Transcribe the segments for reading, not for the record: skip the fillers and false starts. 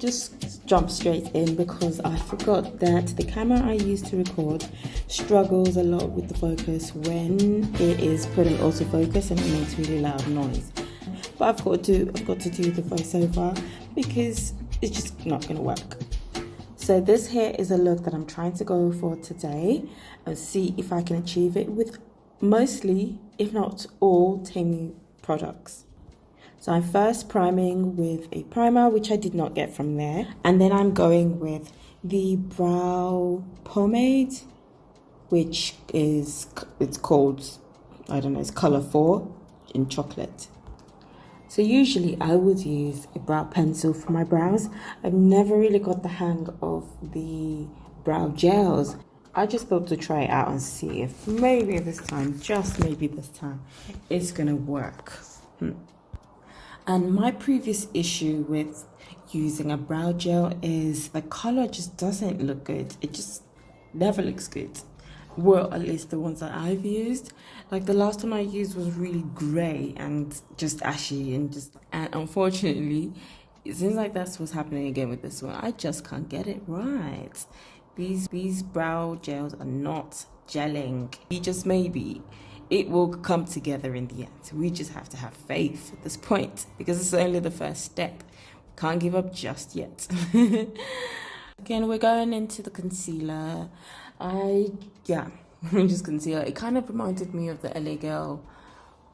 just jump straight in because I forgot that the camera I use to record struggles a lot with the focus when it is put in autofocus and it makes really loud noise. But I've got to do the voiceover because it's just not going to work. So this here is a look that I'm trying to go for today and see if I can achieve it with mostly, if not all, Temu products. So I'm first priming with a primer, which I did not get from there. And then I'm going with the brow pomade, which is, it's called, I don't know, it's color 4 in chocolate. So usually I would use a brow pencil for my brows. I've never really got the hang of the brow gels. I just thought to try it out and see if maybe this time, just maybe this time, it's gonna work. And my previous issue with using a brow gel is the color just doesn't look good. It just never looks good. Well, at least the ones that I've used. Like the last one I used was really grey and just ashy and unfortunately, it seems like that's what's happening again with this one. I just can't get it right. These brow gels are not gelling. Just maybe it will come together in the end. We just have to have faith at this point because it's only the first step. Can't give up just yet. Again, we're going into the concealer. Just concealer. It kind of reminded me of the LA Girl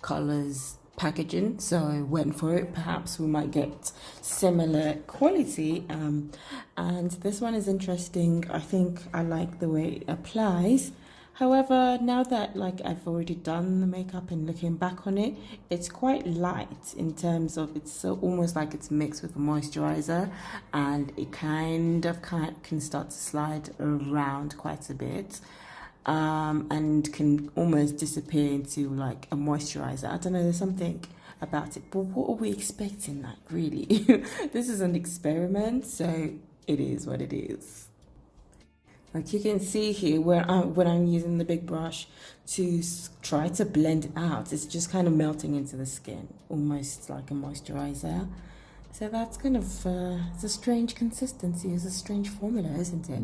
colors packaging, so I went for it. Perhaps we might get similar quality. And this one is interesting. I think I like the way it applies. However, now that I've already done the makeup and looking back on it, it's quite light in terms of it's almost like it's mixed with a moisturizer, and it kind of can start to slide around quite a bit, and can almost disappear into like a moisturizer. I don't know, there's something about it, but what are we expecting really? This is an experiment, so it is what it is. Like you can see here when I'm using the big brush to try to blend it out, it's just kind of melting into the skin, almost like a moisturizer. So that's kind of, it's a strange consistency, it's a strange formula, isn't it?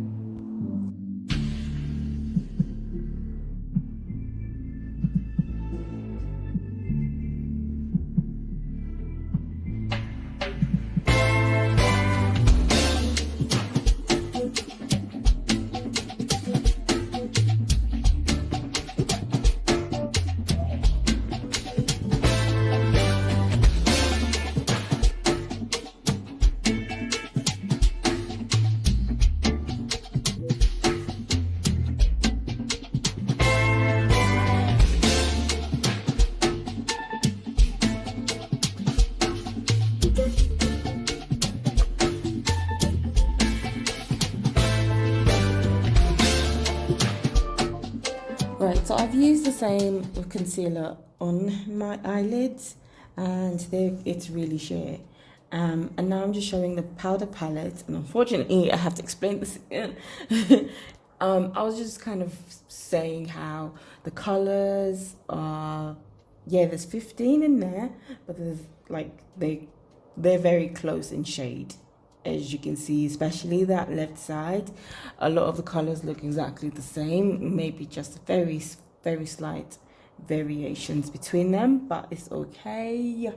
Right, so I've used the same concealer on my eyelids and it's really sheer. And now I'm just showing the powder palette, and unfortunately I have to explain this again. I was just kind of saying how the colors are, there's 15 in there, but there's they're very close in shade. As you can see, especially that left side, a lot of the colors look exactly the same, maybe just very, very slight variations between them, but it's okay.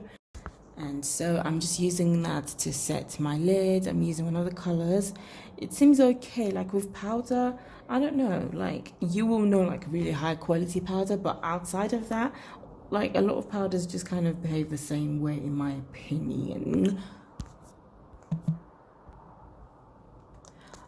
And so I'm just using that to set my lid. I'm using one of the colors. It seems okay. Like with powder, I don't know, like you will know like really high quality powder, but outside of that, like a lot of powders just kind of behave the same way in my opinion.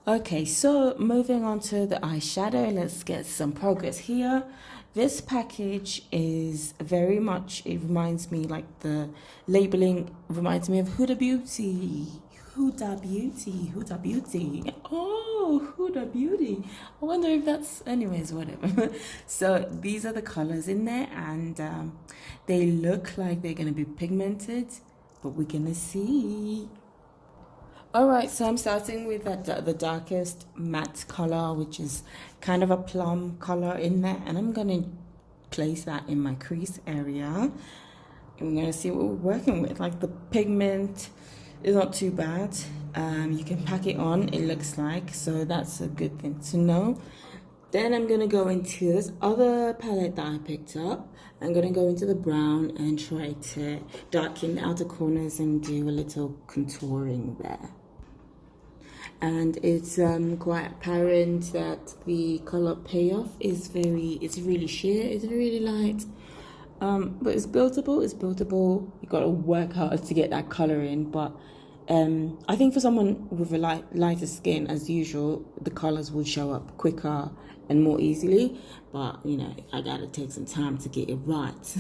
Okay, so moving on to the eyeshadow, let's get some progress here. This package is very much, it reminds me, like the labeling reminds me of Huda Beauty. Huda Beauty, Huda Beauty. Oh, Huda Beauty. I wonder if that's, anyways, whatever. So these are the colors in there, and they look like they're going to be pigmented, but we're going to see. Alright, so I'm starting with the darkest matte color, which is kind of a plum color in there, and I'm going to place that in my crease area. And we're going to see what we're working with. Like the pigment is not too bad. You can pack it on, it looks like, so that's a good thing to know. Then I'm going to go into this other palette that I picked up. I'm going to go into the brown and try to darken the outer corners and do a little contouring there. And it's quite apparent that the color payoff is it's really sheer, it's really light. But it's buildable. You got to work hard to get that color in, but I think for someone with a lighter skin, as usual, the colors will show up quicker and more easily, but you know, I gotta take some time to get it right.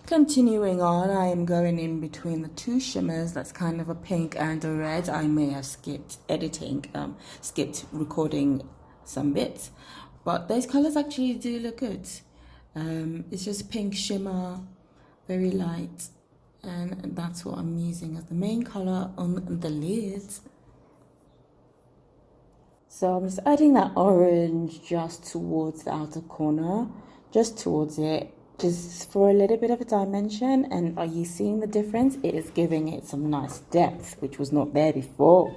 Continuing on, I am going in between the two shimmers. That's kind of a pink and a red. I may have skipped editing, skipped recording some bits, but those colors actually do look good. It's just pink shimmer, very light, and that's what I'm using as the main color on the lid. So I'm just adding that orange just towards the outer corner, just towards it, just for a little bit of a dimension. And are you seeing the difference? It is giving it some nice depth, which was not there before.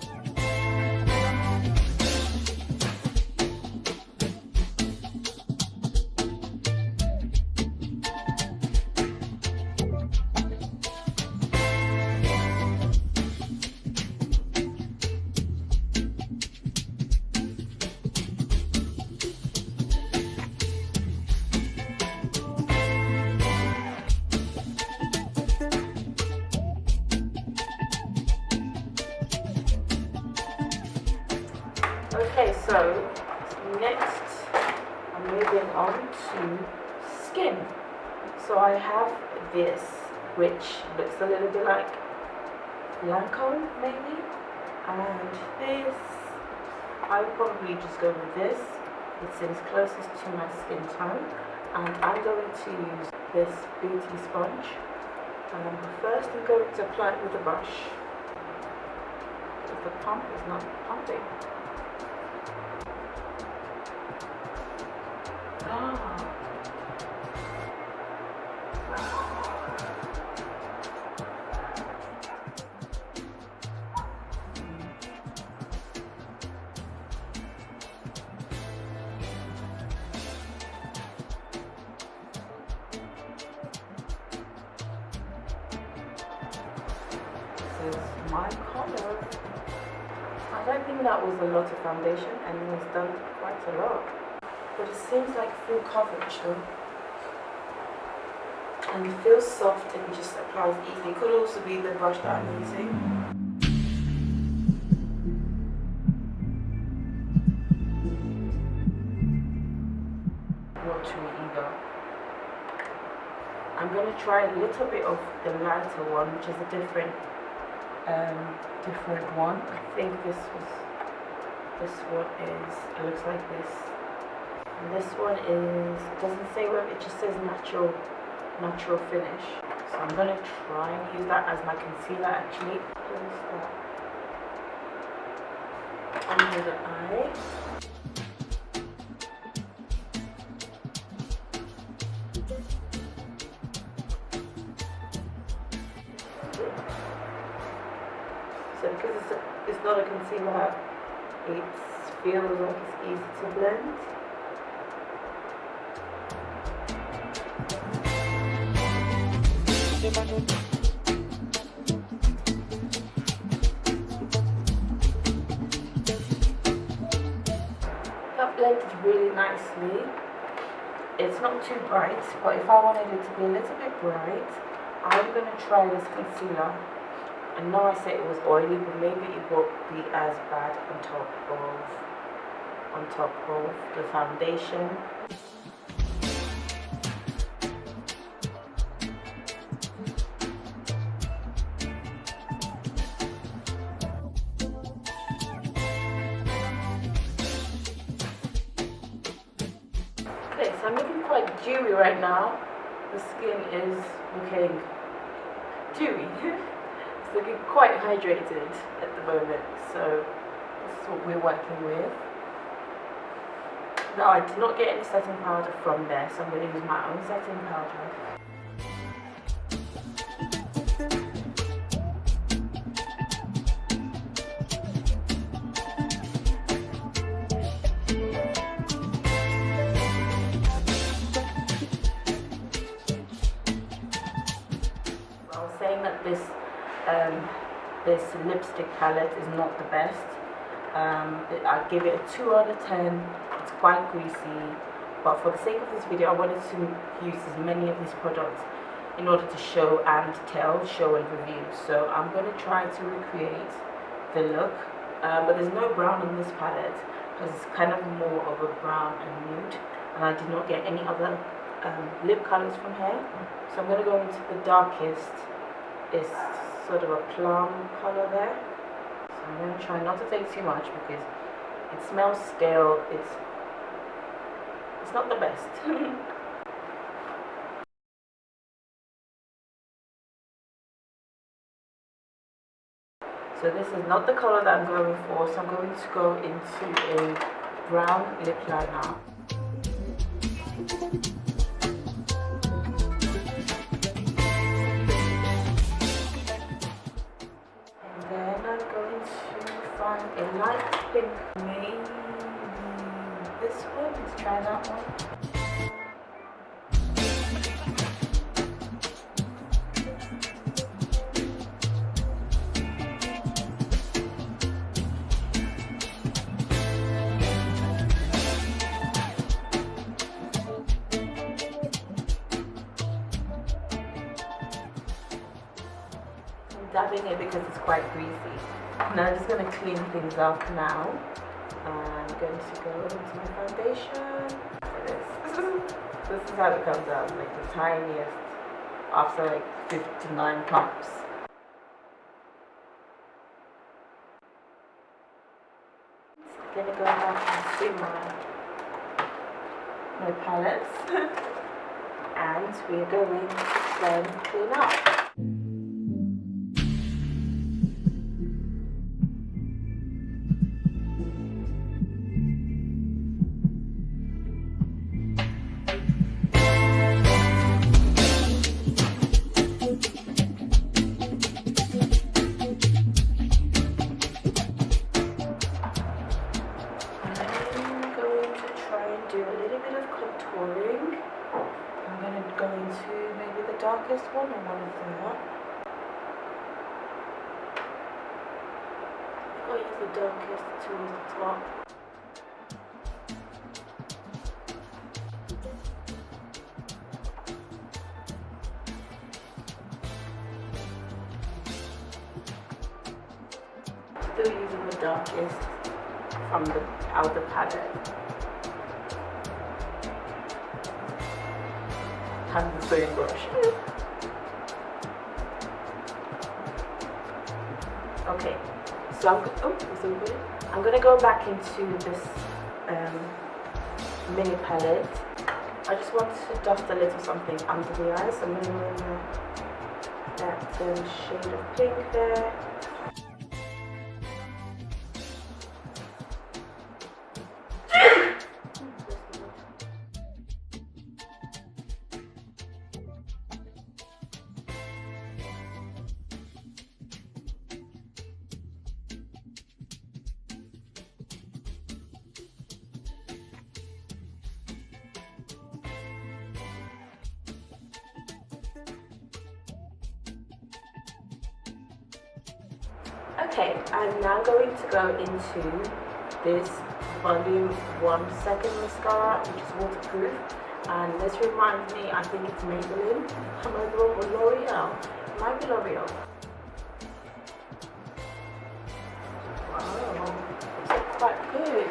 Okay, so next I'm moving on to skin. So I have this, which looks a little bit like Lancome maybe, and this, I would probably just go with this. It seems closest to my skin tone, and I'm going to use this beauty sponge. First I'm going to apply it with a brush, because the pump is not pumping. This is my color. I don't think that was a lot of foundation, and it was done quite a lot. But it seems like full coverage though. And it feels soft and just applies easily. It could also be the brush that I'm using. Watery either. I'm going to try a little bit of the lighter one, which is a different one. I think this one is, it looks like this. And this one is, it doesn't say whether, it just says natural finish. So I'm going to try and use that as my concealer actually. Place that under the eye. So because it's not a concealer, it feels like it's easy to blend. That blends really nicely. It's not too bright, but if I wanted it to be a little bit bright, I'm going to try this concealer. I know I said it was oily, but maybe it won't be as bad on top of the foundation. Okay, so I'm looking quite dewy right now. The skin is looking dewy. It's looking quite hydrated at the moment, so this is what we're working with. Now I did not get any setting powder from there, so I'm going to use my own setting powder. this this lipstick palette is not the best. I give it a 2 out of 10. It's quite greasy, but for the sake of this video I wanted to use as many of these products in order to show and tell, show and review. So I'm going to try to recreate the look, but there's no brown in this palette because it's kind of more of a brown and nude, and I did not get any other lip colors from here. So I'm going to go into the darkest. It's sort of a plum color there. So I'm going to try not to take too much because it smells stale. It's not the best. So this is not the color that I'm going for, so I'm going to go into a brown lip liner. And then I'm going to find a light pink, maybe this one. Let's try that one. Dabbing it because it's quite greasy. Now I'm just going to clean things up now. I'm going to go into my foundation. This is how it comes out, like the tiniest after like 59 pumps. I'm going to go back into my palettes and we're going to then clean up. Darkest one or one of them. I'll use the darkest towards the top. Still using the darkest from the outer palette. And the sewing brush. Okay, so I'm going to go back into this mini palette. I just want to dust a little something under the eyes. So I'm going to remove that shade of pink there. Okay, I'm now going to go into this Volume 1 Second Mascara, which is waterproof. And this reminds me, I think it's Maybelline. Am I wrong, or L'Oreal? It might be L'Oreal. Wow, it's quite good.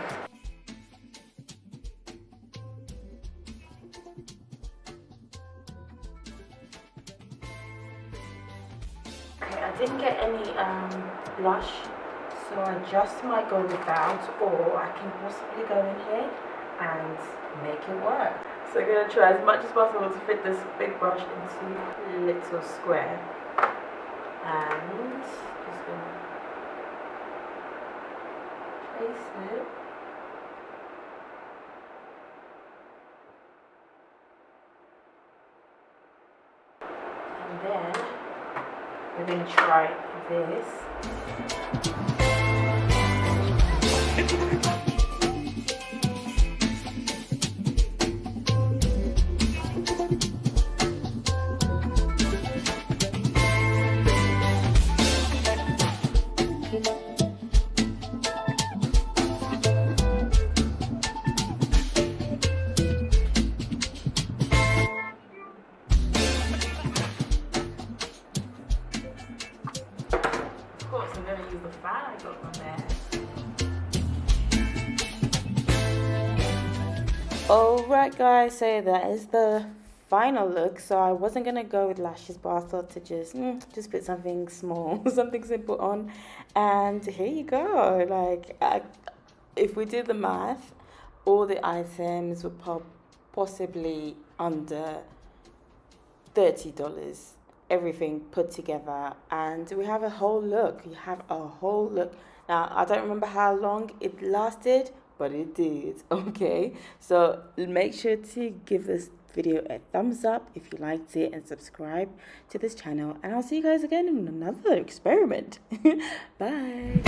I didn't get any blush, so I just might go without, or I can possibly go in here and make it work. So I'm going to try as much as possible to fit this big brush into a little square, and just going to place it. And then we're going to try this. Alright guys, so that is the final look. So I wasn't gonna go with lashes, but I thought to just put something small, something simple on, and here you go. Like if we did the math, all the items were possibly under $30, everything put together, and we have a whole look. You have a whole look. Now I don't remember how long it lasted, but it did. Okay, so make sure to give this video a thumbs up if you liked it, and subscribe to this channel, and I'll see you guys again in another experiment. Bye.